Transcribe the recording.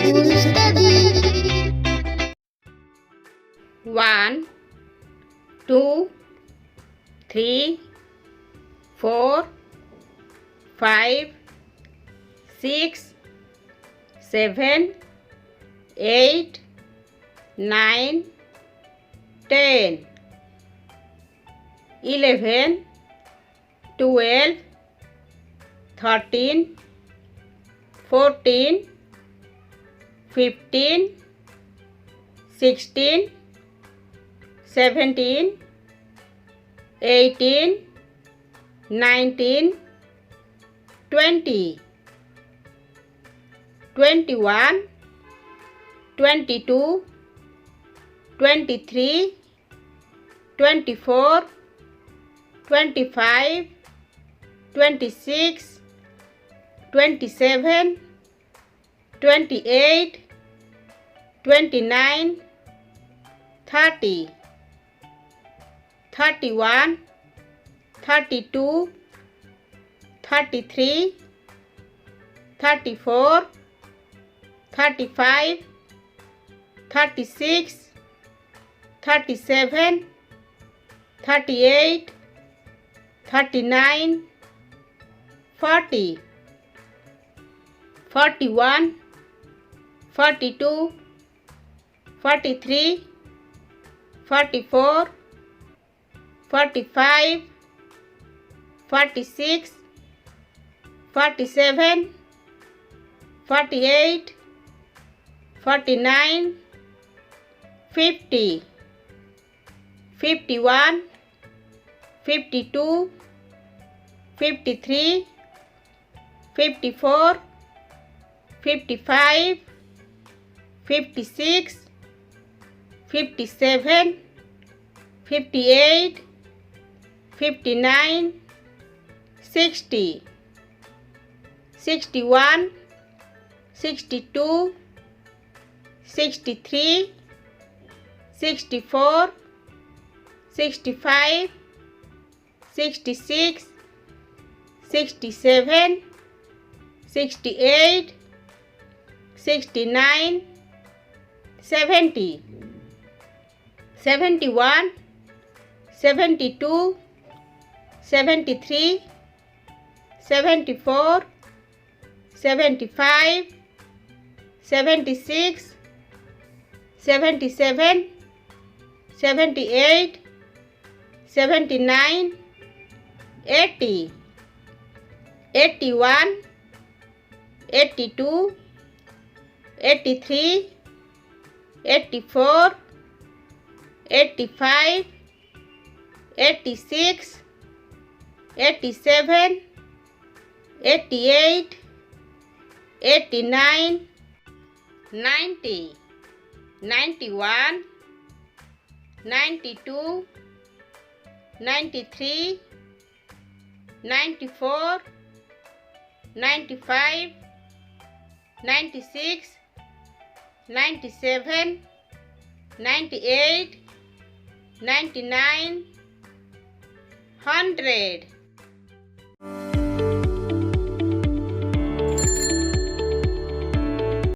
study. 1, 2, 3, 4, 5, 6, 7, 8, 9, 10, 11, 12, 13, 14, 15, 16, 17, 18, 19, 20, 21, 22, 23, 24, 25, 26, 27, 28, 29, 30, 31, 32, 33, 34, 35, 36, 37, 38, 39, 40, 41, 42, 43, 44, 45, 46, 47, 48, 49, 50, 51, 52, 53, 54, 55, 56, 57, 58, 59, 60, 61, 62, 63, 64, 65, 66, 67, 68, 69, 70, 71, 72, 73, 74, 75, 76, 77, 78, 79, 80, 81, 82, 83, 84, 85, 86, 87, 88, 89, 90, 91, 92, 93, 94, 95, 96, 97, 98, 99, 100.